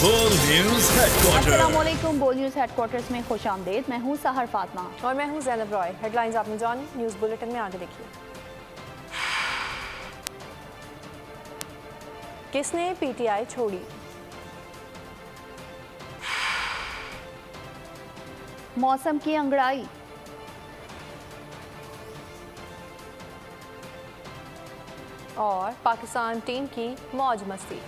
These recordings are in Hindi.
बोल न्यूज हेडक्वार्टर। अस्सलामुअलैकुम। बोल न्यूज हेडक्वार्टर्स में खुश आमदेद। मैं हूँ सहर फातिमा और मैं हूँ ज़ैनब रॉय। हेडलाइंस आपने जानी, न्यूज़ बुलेटिन में आगे देखिए। किसने पीटीआई छोड़ी? मौसम की अंगड़ाई। और पाकिस्तान टीम की मौज मस्ती।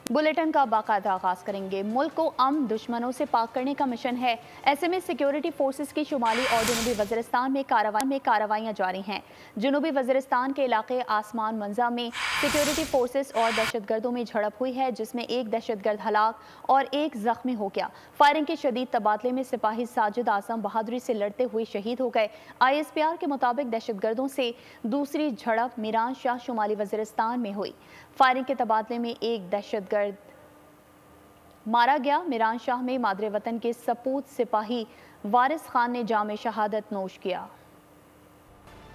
बुलेटिन का बाकायदा आगाज करेंगे। मुल्क को अमन दुश्मनों से पाक करने का मिशन है। ऐसे में सिक्योरिटी फोर्सेस की शुमाली और जनूबी वज़ीरिस्तान में कार्रवाइयाँ जारी हैं। जनूबी वज़ीरिस्तान के इलाके आसमान मंजा में सिक्योरिटी फोर्सेस और दहशतगर्दों में झड़प हुई है, जिसमें एक दहशतगर्द हलाक और एक जख्मी हो गया। फायरिंग के शदीद तबादले में सिपाही साजिद आजम बहादुरी से लड़ते हुए शहीद हो गए। ISPR के मुताबिक दहशतगर्दों से दूसरी झड़प मीरान शाह शुमाली वज़ीरिस्तान में हुई। फायरिंग के तबादले में एक दहशतगर्द मारा गया। मीरान शाह में मादरे वतन के सपूत सिपाही वारिस खान ने जामे शहादत नोश किया।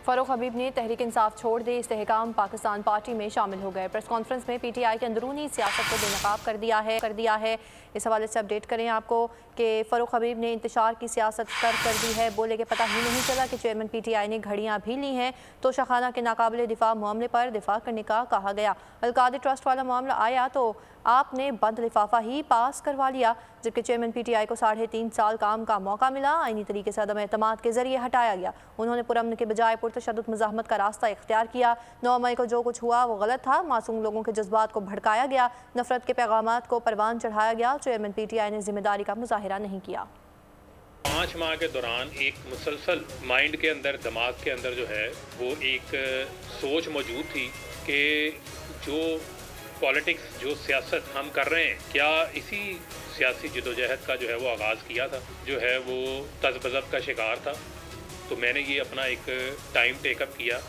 फ़ारूक हबीब ने तहरीक इंसाफ छोड़ दे इस्तेहकाम पाकिस्तान पार्टी में शामिल हो गए। प्रेस कॉन्फ्रेंस में PTI के अंदरूनी सियासत को बेनकाब कर दिया है। इस हवाले से अपडेट करें आपको कि फ़ारूक हबीब ने इंतशार की सियासत कर दी है। बोले कि पता ही नहीं चला कि चेयरमैन PTI ने घड़ियाँ भी ली हैं। तो शाखाना के नाकाबिल दिफा मामले पर दिफा करने का कहा गया। अलकादी ट्रस्ट वाला मामला आया तो आपने बंद लिफाफा ही पास करवा लिया, जबकि चेयरमैन PTI को 3.5 साल काम का मौका मिला। आईनी तरीके से अदम एतमाद के जरिए हटाया गया। उन्होंने पुरअमन के बजाय पुरतशद्दुद मुज़ाहमत का रास्ता इख्तियार किया। 9 मई को जो कुछ हुआ वो गलत था। मासूम लोगों के जज्बात को भड़काया गया, नफरत के पैगामात को परवान चढ़ाया गया। चेयरमैन PTI ने जिम्मेदारी का मुजाहिरा नहीं किया। 5 माह के दौरान एक मुसलसल माइंड के अंदर, दिमाग के अंदर जो है वो एक सोच मौजूद थी कि जो पॉलिटिक्स, जो सियासत हम कर रहे हैं, क्या इसी सियासी जदोजहद का जो है वो आगाज़ किया था, जो है वो तज़ब्ज़ब का शिकार था। तो मैंने ये अपना एक टाइम टेकअप किया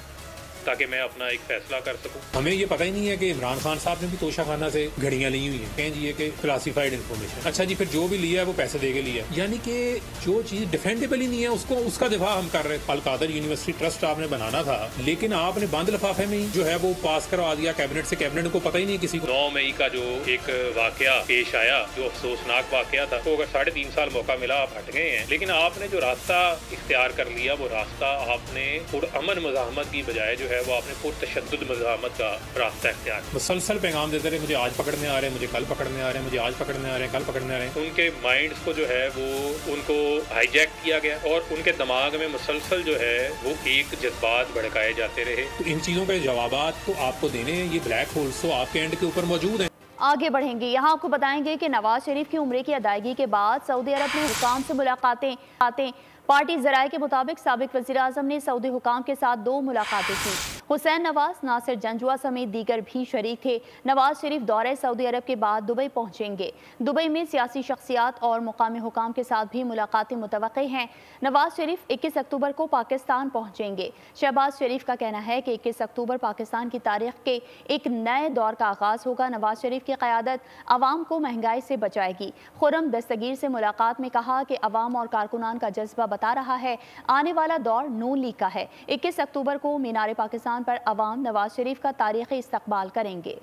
ताकि मैं अपना एक फैसला कर सकूं। हमें ये पता ही नहीं है कि इमरान खान साहब ने भी तोशाखाना से घड़ियां ली हुई हैं। कहें जी ये कि क्लासिफाइड इन्फॉर्मेशन। अच्छा जी, फिर जो भी लिया है वो पैसे दे के लिया, यानी कि जो चीज डिफेंडेबल ही नहीं है उसको, उसका दिफा हम कर रहे हैं। अलकादर यूनिवर्सिटी ट्रस्ट आपने बनाना था, लेकिन आपने बंद लिफाफे में ही जो है वो पास करवा दिया कैबिनेट से। कैबिनेट को पता ही नहीं किसी को। 9 मई का जो एक वाकया पेश आया, जो अफसोसनाक वाकया था, तो अगर 3.5 साल मौका मिला, आप हट गए हैं। लेकिन आपने जो रास्ता इख्तियार कर लिया, वो रास्ता आपने पुरअमन मुज़ाहमत की बजाय जो है वो आपने पुरतशद्दुद मुज़ाहमत का रास्ता इख्तियार। मुसलसल पैगाम देते रहे, मुझे आज पकड़ने आ रहे हैं, मुझे कल पकड़ने आ रहे हैं, मुझे आज पकड़ने आ रहे हैं, कल पकड़ने आ रहे हैं। उनके माइंड्स को जो है वो उनको हाईजैक किया गया और उनके दिमाग में मुसलसल जो है वो एक जज्बात भड़काए जाते रहे। तो इन चीज़ों के जवाबात तो आपको देने हैं। ये ब्लैक होल्स तो आपके एंड के ऊपर मौजूद हैं। आगे बढ़ेंगे। यहाँ आपको बताएंगे कि नवाज शरीफ की उम्रे की अदायगी के बाद सऊदी अरब में हुकाम से मुलाकातें। पार्टी ज़राए के मुताबिक साबिक वज़ीर आज़म ने सऊदी हुकाम के साथ 2 मुलाकातें की। हुसैन नवाज, नासिर जंजुआ समेत दीगर भी शरीक थे। नवाज शरीफ दौरे सऊदी अरब के बाद दुबई पहुंचेंगे। दुबई में सियासी शख्सियात और मुकामी हुकाम के साथ भी मुलाकातें मुतवक्के हैं। नवाज शरीफ 21 अक्टूबर को पाकिस्तान पहुंचेंगे। शहबाज शरीफ का कहना है कि 21 अक्टूबर पाकिस्तान की तारीख के एक नए दौर का आगाज़ होगा। नवाज शरीफ की क़यादत अवाम को महंगाई से बचाएगी। खुर्रम दस्तगीर से मुलाकात में कहा कि अवाम और कारकुनान का जज्बा बता रहा है आने वाला दौर नून लीग का है। 21 अक्टूबर को मीनार पाकिस्तान पर अवाम नवाज शरीफ का तारीखी इस्तकबाल करेंगे।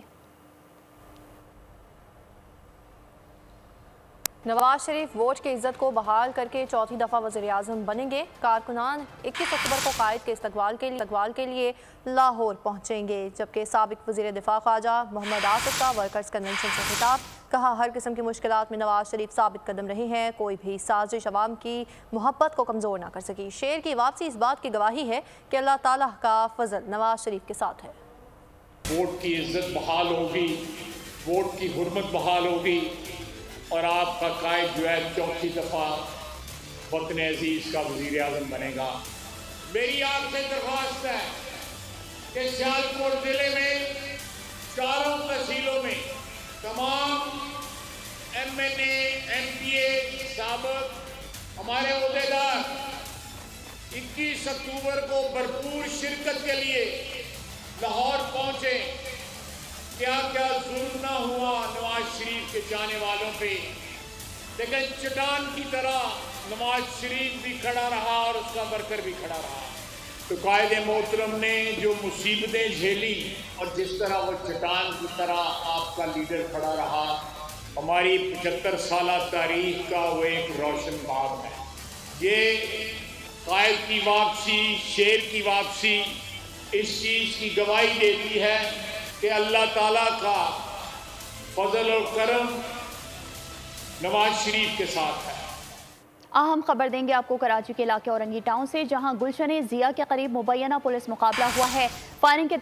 नवाज शरीफ वोट की इज्जत को बहाल करके 4थी दफ़ा वज़ीर आज़म बनेंगे। कारकुनान 21 अक्टूबर को कायद के इस्तकबाल के लिए लाहौर पहुंचेंगे, जबकि साबिक वज़ीर दिफा ख्वाजा मोहम्मद आसिफ का वर्कर्स कन्वेंशन से खिताब। कहा हर किस्म की मुश्किलात में नवाज शरीफ साबित कदम रहे हैं। कोई भी साजिश अवाम की मोहब्बत को कमज़ोर ना कर सकी। शेर की वापसी इस बात की गवाही है कि अल्लाह ताला का फजल नवाज शरीफ के साथ है। वोट की इज्जत बहाल होगी, वोट की हुर्मत बहाल होगी और आपका कायद जो है 4थी दफ़ा वतन अजीज़ का वज़ीर आज़म बनेगा। मेरी आपसे दरख्वास्त है कि सियालकोट ज़िले में 4 तहसीलों में तमाम MNA, MPA साबिक़ हमारे ओहदेदार 21 अक्टूबर को भरपूर शिरकत के लिए लाहौर पहुँचे। क्या क्या जुल्म ना हुआ नवाज शरीफ के जाने वालों पे, लेकिन चट्टान की तरह नवाज शरीफ भी खड़ा रहा और उसका वर्कर भी खड़ा रहा। तो कायद मोहतरम ने जो मुसीबतें झेली और जिस तरह वो चट्टान की तरह आपका लीडर खड़ा रहा, हमारी 75 साल तारीख का वो एक रोशन बाब है। ये कायद की वापसी, शेर की वापसी इस चीज़ की गवाही देती है कि अल्लाह ताला का फजल और करम नवाज शरीफ के साथ है। अहम खबर देंगे आपको कराची के इलाके औरंगी टाउन से, जहां गुलशन जिया के करीब मुबैना पुलिस मुकाबला हुआ है। फायरिंग के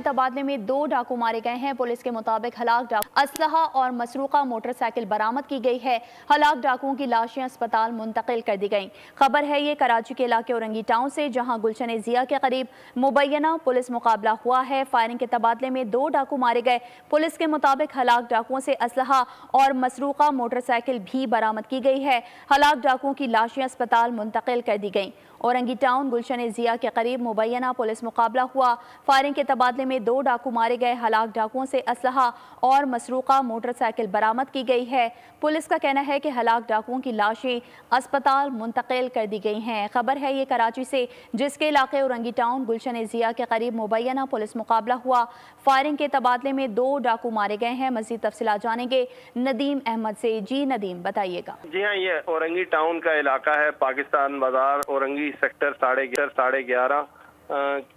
तबादले में 2 डाकू मारे गए हैं। पुलिस के मुताबिक हलाक डाकू असलहा और मसरूका मोटरसाइकिल बरामद की गई है। हलाक डाकुओं की लाशें अस्पताल मुंतकिल कर दी गई। खबर है ये कराची के इलाके औरंगी टाउन से, जहां गुलशन जिया के करीब मुबैना पुलिस मुकाबला हुआ है। फायरिंग के तबादले में 2 डाकू मारे गए। पुलिस के मुताबिक हलाक डाकुओं से असलहा और मसरूका मोटरसाइकिल भी बरामद की गई है। हलाक डाकुओं की लाशें अस्पताल मुंतकिल कर दी गईं। औरंगी टाउन गुलशन जिया के करीब मुबैना पुलिस मुकाबला हुआ। फायरिंग के तबादले में 2 डाकू मारे गए। हलाक डाकुओं से असलहा और मसरूका मोटरसाइकिल बरामद की गई है। पुलिस का कहना है कि हलाक डाकुओं की लाशें अस्पताल मुंतकिल कर दी गई हैं। खबर है ये कराची से, जिसके इलाके औरंगी टाउन गुलशन जिया के करीब मुबैना पुलिस मुकाबला हुआ। फायरिंग के तबादले में 2 डाकू मारे गए हैं। मज़ीद तफसीलात जानेंगे नदीम अहमद से। जी नदीम, बताइएगा। जी हाँ, ये औरंगी टाउन का इलाका है, पाकिस्तान बाजार औरंगी सेक्टर 11.5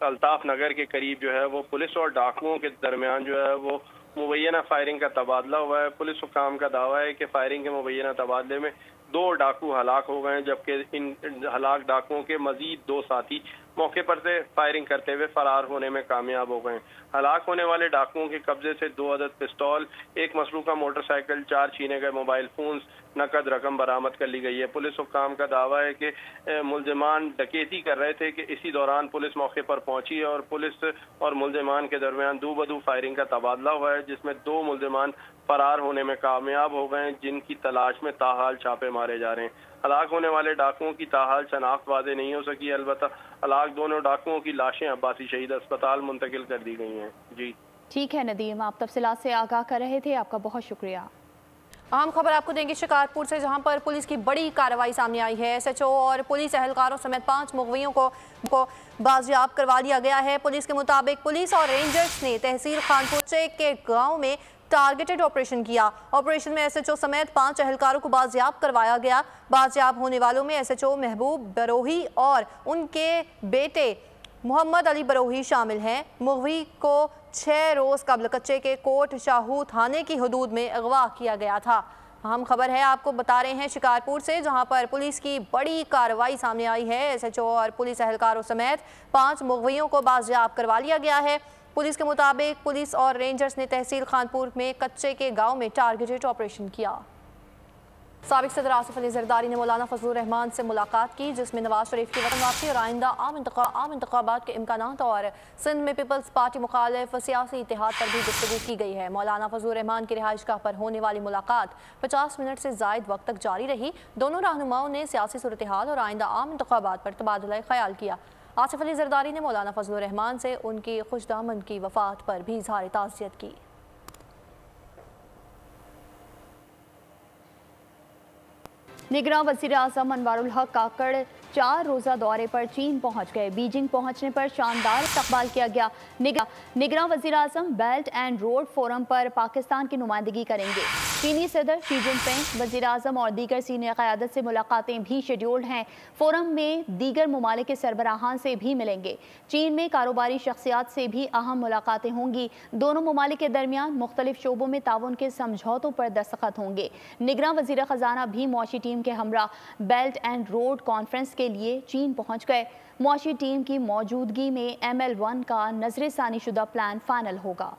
अल्ताफ नगर के करीब जो है वो पुलिस और डाकुओं के दरमियान जो है वो मुबैना फायरिंग का तबादला हुआ है। पुलिस हुकाम का दावा है कि फायरिंग के मुबैना तबादले में 2 डाकू हलाक हो गए, जबकि इन हलाक डाकुओं के मजीद 2 साथी मौके पर से फायरिंग करते हुए फरार होने में कामयाब हो गए। हलाक होने वाले डाकुओं के कब्जे से 2 अदद पिस्तौल, 1 मसरूका मोटरसाइकिल, 4 छीने गए मोबाइल फोन्स, नकद रकम बरामद कर ली गई है। पुलिस हुक्काम का दावा है कि मुलजिमान डकैती कर रहे थे कि इसी दौरान पुलिस मौके पर पहुंची और पुलिस और मुलजिमान के दरमियान दो बदू फायरिंग का तबादला हुआ है, जिसमें 2 मुलजिमान फरार होने में कामयाब हो गए, जिनकी तलाश में ताहाल छापे मारे जा रहे हैं। हलाक होने वाले डाकुओं की ताहाल शनाख्त वाज़ेह नहीं हो सकी। अलबत्ता हलाक दोनों डाकुओं की लाशें अब्बासी शहीद अस्पताल मुंतकिल कर दी गई हैं। जी ठीक है नदीम, आप तफसीलात से आगाह कर रहे थे, आपका बहुत शुक्रिया। अहम खबर आपको देंगे शिकारपुर से, जहां पर पुलिस की बड़ी कार्रवाई सामने आई है। SHO और पुलिस एहलकारों समेत 5 मुगवियों को बाजियाब करवा लिया गया है। पुलिस के मुताबिक पुलिस और रेंजर्स ने तहसील खानपुर के गाँव में टारगेटेड ऑपरेशन किया। ऑपरेशन में SHO समेत 5 एहलकारों को बाजियाब करवाया गया। बाजियाब होने वालों में SHO महबूब बरोही और उनके बेटे मोहम्मद अली बरोही शामिल हैं। मुगवी को 6 रोज़ कबल कच्चे के कोट शाहू थाने की हदूद में अगवा किया गया था। अहम खबर है आपको बता रहे हैं शिकारपुर से, जहां पर पुलिस की बड़ी कार्रवाई सामने आई है। SHO और पुलिस एहलकारों समेत 5 मुगवियों को बाजियाब करवा लिया गया है। पुलिस के मुताबिक पुलिस और रेंजर्स ने तहसील खानपुर में कच्चे के गांव में टारगेटेड ऑपरेशन किया। साबिक सदर आसिफ अली जरदारी ने मौलाना फजलुर रहमान से मुलाकात की, जिसमें नवाज शरीफ की वतन वापसी और आइंदा आम इंतखाबात के इम्कानात और सिंध में पीपल्स पार्टी मुखालिफ सियासी इत्तेहाद पर भी गुफ्तगू की गई है। मौलाना फजलुर रहमान की रिहाइशगाह पर होने वाली मुलाकात 50 मिनट से ज़ायद वक्त तक जारी रही। दोनों रहनुमाओं ने सियासी सूरत हाल और आइंदा आम इंतखाबात पर तबादला ख्याल किया। आसिफ अली जरदारी ने मौलाना फजलुर रहमान से उनकी खुशदामद की वफात पर भी इज़हार ताज़ियत की। निगरान वज़ीर आज़म अनवारुल हक काकड़ 4 रोज़ा दौरे पर चीन पहुंच गए। बीजिंग पहुंचने पर शानदार इस्तकबाल किया गया। निगरान वज़ीर आज़म बेल्ट एंड रोड फोरम पर पाकिस्तान की नुमाइंदगी करेंगे। चीनी सदर शी जिनपिंग, वज़ीर आज़म और दीगर सीनियर क़यादत से मुलाकातें भी शेड्यूल्ड हैं। फोरम में दीगर ममालिक के सरबराहान से भी मिलेंगे। चीन में कारोबारी शख्सियात से भी अहम मुलाकातें होंगी। दोनों ममालिक के दरमियान मुख्तलिफ शोबों में ताउन के समझौतों पर दस्तखत होंगे। निगरान वज़ीर ख़जाना भी मुआशी टीम के हमरा बेल्ट एंड रोड कॉन्फ्रेंस के लिए चीन पहुंच गए। मुआशी टीम की मौजूदगी में ML1 का नजरसानी शुदा प्लान फाइनल होगा।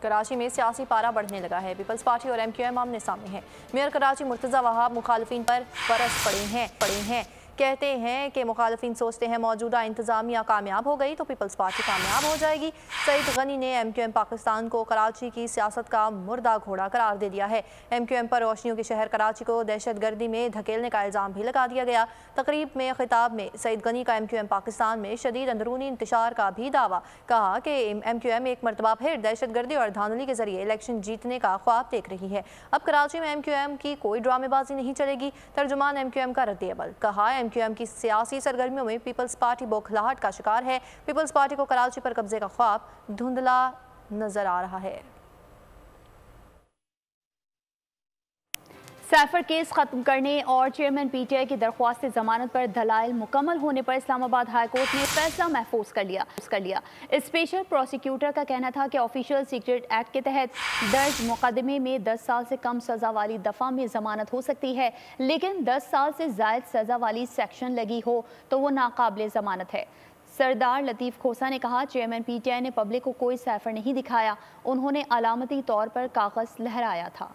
कराची में सियासी पारा बढ़ने लगा है। पीपल्स पार्टी और MQM आमने सामने है। मेयर कराची मुर्तज़ा वहाब मुखालिफिन पर बरस पड़े हैं। कहते हैं कि मुखालिफिन सोचते हैं मौजूदा इंतज़ामिया कामयाब हो गई तो पीपल्स पार्टी कामयाब हो जाएगी। सईद गनी ने MQM पाकिस्तान को कराची की सियासत का मुर्दा घोड़ा करार दे दिया है। MQM पर रोशनियों के शहर कराची को दहशतगर्दी में धकेलने का इल्ज़ाम भी लगा दिया गया। तकरीब में खिताब में सईद गनी का MQM पाकिस्तान में शदीद अंदरूनी इंतशार का भी दावा। कहा कि MQM एक मरतबा फिर दहशतगर्दी और धांधली के जरिए इलेक्शन जीतने का ख्वाब देख रही है। अब कराची में MQM की कोई ड्रामेबाजी नहीं चलेगी। तर्जुमान MQM का रद्द-ए-अमल। कहा MQM की सियासी सरगर्मियों में पीपल्स पार्टी बौखलाहट का शिकार है। पीपल्स पार्टी को कराची पर कब्जे का ख्वाब धुंधला नजर आ रहा है। सैफर केस खत्म करने और चेयरमैन PTI की दरख्वास्त जमानत पर दलाइल मुकम्मल होने पर इस्लामाबाद हाई कोर्ट ने फैसला महफूज कर लिया। स्पेशल प्रोसिक्यूटर का कहना था कि ऑफिशियल सीक्रेट एक्ट के तहत दर्ज मुकदमे में 10 साल से कम सजा वाली दफ़ा में जमानत हो सकती है, लेकिन 10 साल से ज़ायद सजा वाली सेक्शन लगी हो तो वो नाकाबिल जमानत है। सरदार लतीफ़ खोसा ने कहा, चेयरमैन PTI ने पब्लिक को कोई सैफर नहीं दिखाया, उन्होंने अलामती तौर पर कागज़ लहराया था।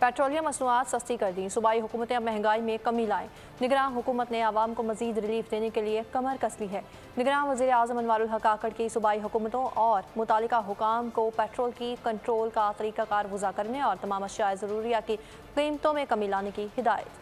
पेट्रोलियम मसनूआत सस्ती कर दी, सूबाई हुकूमतें अब महंगाई में कमी लाएं। निगरान हुकूमत ने आवाम को मजीद रिलीफ देने के लिए कमर कस ली है। निगरान वज़ीर आज़म अनवारुल हक आकड़ की सूबाई हुकूमतों और मुतालिका हुकाम को पेट्रोल की कंट्रोल का तरीक़ाकार वज़ा करने और तमाम अशिया ज़रूरिया की कीमतों में कमी लाने की हिदायत।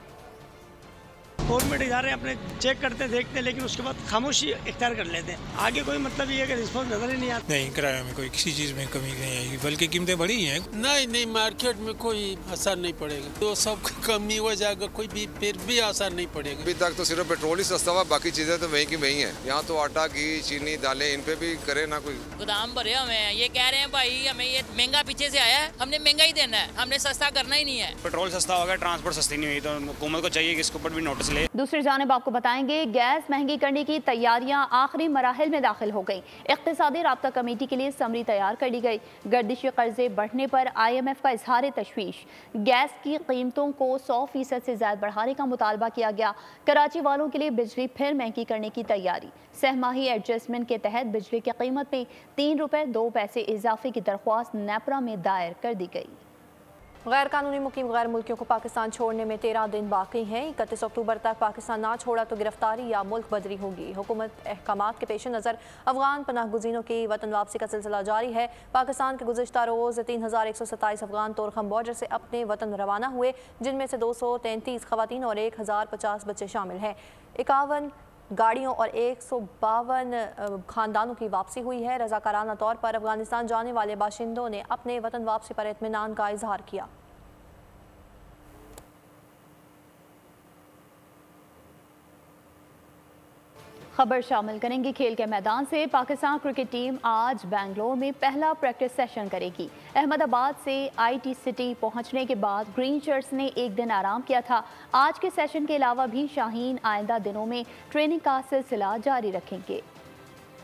गवर्नमेंट इदारे अपने चेक करते देखते हैं, लेकिन उसके बाद खामोशी इख्तियार कर लेते हैं। आगे कोई मतलब ये है कि रिस्पॉन्स नजर ही नहीं आता। नहीं, किराए में कोई किसी चीज़ में कमी नहीं आएगी, बल्कि कीमतें बढ़ी हैं। नहीं, मार्केट में कोई असर नहीं पड़ेगा, तो सब कमी हो जाएगा, कोई भी फिर भी असर नहीं पड़ेगा। अभी तक तो सिर्फ पेट्रोल ही सस्ता हुआ, बाकी चीज़ें तो वही की वही हैं। यहाँ तो आटा, घी, चीनी, दालें, इन पे भी करे ना कोई। गोदाम भरे हुए हैं, ये कह रहे हैं भाई हमें ये महंगा पीछे से आया है, हमने महंगा ही देना है, हमने सस्ता करना ही नहीं है। पेट्रोल सस्ता होगा, ट्रांसपोर्ट सस्ती नहीं हुई, तो हुकूमत को चाहिए कि इसके ऊपर भी नोटिस ले। दूसरी जानिब आपको बताएंगे, गैस महंगी करने की तैयारियां आखिरी मराहिल में दाखिल हो गई। इक़्तिसादी राब्ता कमेटी के लिए समरी तैयार कर ली गई। गर्दिशी कर्जे बढ़ने पर IMF का इजहार तशवीश। गैस की कीमतों को 100% से ज्यादा बढ़ाने का मुतालबा किया गया। कराची वालों के लिए बिजली फिर महंगी करने की तैयारी। सहमाही एडजस्टमेंट के तहत बिजली की कीमत में 3 रुपए 2 पैसे इजाफे की दरख्वास्त नेपरा में दायर कर दी गई। गैर कानूनी मुकीम गैर मुल्कियों को पाकिस्तान छोड़ने में 13 दिन बाकी हैं। 31 अक्टूबर तक पाकिस्तान ना छोड़ा तो गिरफ्तारी या मुल्क बदरी होगी। हुकूमत अहकामात के पेश नज़र अफगान पनाह गुज़ीनों की वतन वापसी का सिलसिला जारी है। पाकिस्तान के गुज़िश्ता रोज़ 3127 अफगान तोरखम बॉर्डर से अपने वतन रवाना हुए, जिनमें से 233 ख़वातीन और 1050 बच्चे शामिल हैं। 51 गाड़ियों और 152 खानदानों की वापसी हुई है। रज़ाकाराना तौर पर अफगानिस्तान जाने वाले बाशिंदों ने अपने वतन वापसी पर इत्मीनान का इजहार किया। खबर शामिल करेंगे खेल के मैदान से। पाकिस्तान क्रिकेट टीम आज बेंगलोर में पहला प्रैक्टिस सेशन करेगी। अहमदाबाद से IT सिटी पहुंचने के बाद ग्रीन शर्ट्स ने एक दिन आराम किया था। आज के सेशन के अलावा भी शाहीन आइंदा दिनों में ट्रेनिंग का सिलसिला जारी रखेंगे।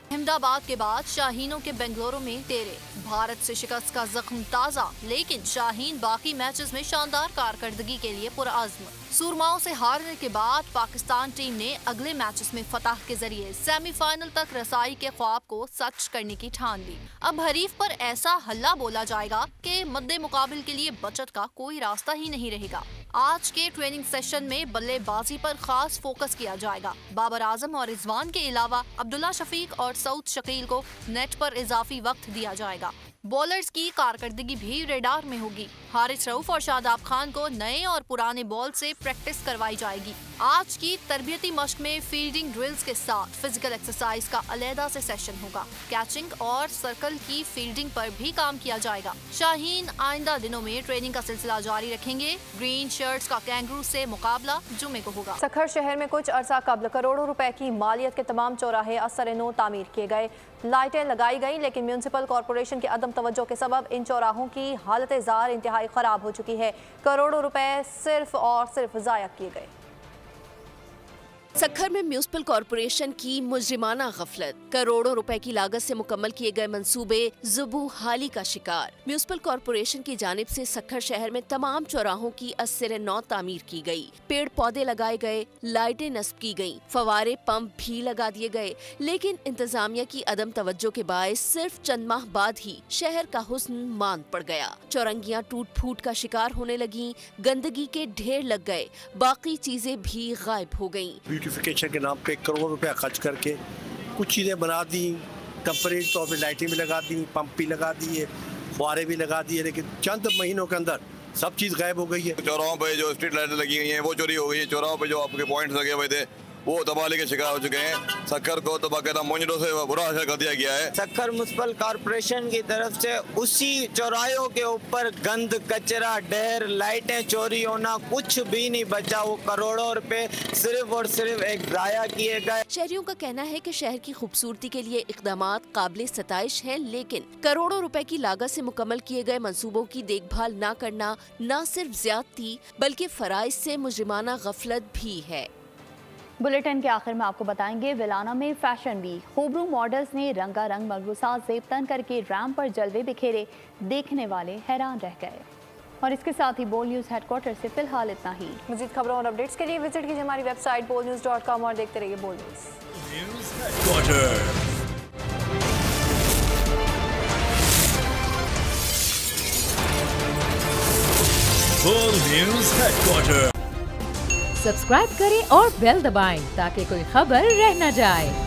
अहमदाबाद के बाद शाहीनों के बेंगलुरु में डेरे। भारत से शिकस्त का जख्म ताज़ा, लेकिन शाहीन बाकी मैचेस में शानदार कारकर्दगी के लिए पुरअज़्म। सूरमाओं से हारने के बाद पाकिस्तान टीम ने अगले मैचेस में फतह के जरिए सेमीफाइनल तक रसाई के ख्वाब को सच करने की ठान ली। अब हरीफ पर ऐसा हल्ला बोला जाएगा कि मद्दे मुकाबिल के लिए बचत का कोई रास्ता ही नहीं रहेगा। आज के ट्रेनिंग सेशन में बल्लेबाजी पर खास फोकस किया जाएगा। बाबर आजम और रिजवान के अलावा अब्दुल्ला शफीक और सऊद शकील को नेट पर इजाफी वक्त दिया जाएगा। बॉलर्स की कारकर्दगी भी रेडार में होगी। हारिस रऊफ और शादाब खान को नए और पुराने बॉल से प्रैक्टिस करवाई जाएगी। आज की तरबियती मश्क में फील्डिंग ड्रिल्स के साथ फिजिकल एक्सरसाइज का अलहदा से सेशन होगा। कैचिंग और सर्कल की फील्डिंग पर भी काम किया जाएगा। शाहीन आइंदा दिनों में ट्रेनिंग का सिलसिला जारी रखेंगे। ग्रीन शर्ट्स का कैंगरू से मुकाबला जुमे को होगा। सखर शहर में कुछ अरसा कबल करोड़ों रुपए की मालियत के तमाम चौराहे असर-ए-नौ तामीर किए गए। लाइटें लगाई गई, लेकिन म्यूनिसिपल कॉरपोरेशन के अदम तवज्जो के सबब इन चौराहों की हालत ज़ार इंतहाई खराब हो चुकी है। करोड़ों रुपए सिर्फ और सिर्फ ज़ाया किए गए। सखर में म्यूनिसिपल कॉरपोरेशन की मुजरिमाना गफलत। करोड़ों रुपए की लागत से मुकम्मल किए गए मंसूबे ज़ुबू हाली का शिकार। म्यूनिसिपल कॉरपोरेशन की जानिब से सखर शहर में तमाम चौराहों की असर-ए-नौ तामीर की गई। पेड़ पौधे लगाए गए, लाइटें नस्ब की गयी, फवारे पंप भी लगा दिए गए, लेकिन इंतजामिया की अदम तवज्जो के बायस सिर्फ चंद माह बाद ही शहर का हुस्न मांद पड़ गया। चौरंगियां टूट फूट का शिकार होने लगी, गंदगी के ढेर लग गए, बाकी चीजें भी गायब हो गयी। ब्यूटिफिकेशन के नाम पे करोड़ों रुपया खर्च करके कुछ चीज़ें बना दी, टेम्परेरी तौर पे लाइटें भी लगा दी, पंप भी लगा दिए, फुहारे भी लगा दिए, लेकिन चंद महीनों के अंदर सब चीज़ गायब हो गई है। चौराहों पे जो स्ट्रीट लाइटें लगी गई हैं वो चोरी हो गई है। चौराहों पे जो आपके पॉइंट्स लगे हुए थे वो तबाही के शिकार हो चुके हैं। सक्खर को तो बाकायदा मोइनडो से बुरा हाल कर दिया गया है। सक्खर म्युनिसिपल कॉर्पोरेशन की तरफ से उसी चौराहों के ऊपर गंद, कचरा, ढेर, लाइटें चोरी होना, कुछ भी नहीं बचा। वो करोड़ों रुपए सिर्फ और सिर्फ एक जाया किए गए। शहरियों का कहना है कि शहर की खूबसूरती के लिए इक़दामात काबिल सताइश हैं, लेकिन करोड़ों रुपए की लागत से मुकम्मल किए गए मंसूबों की देखभाल न करना न सिर्फ ज्यादती बल्कि फराइज से मुजरिमाना गफलत भी है। बुलेटिन के आखिर में आपको बताएंगे विलाना में फैशन वीक, खूबरू मॉडल्स ने रंगारंग मलबूसात ज़ेब तन करके रैंप पर जलवे बिखेरे, देखने वाले हैरान रह गए। और इसके साथ ही बोल न्यूज़ हेडक्वार्टर से फिलहाल इतना ही। मज़ीद खबरों और अपडेट्स के लिए विजिट कीजिए हमारी वेबसाइट bolnews.com और देखते रहिए बोल न्यूज़। सब्सक्राइब करें और बेल दबाएं ताकि कोई खबर रह न जाए।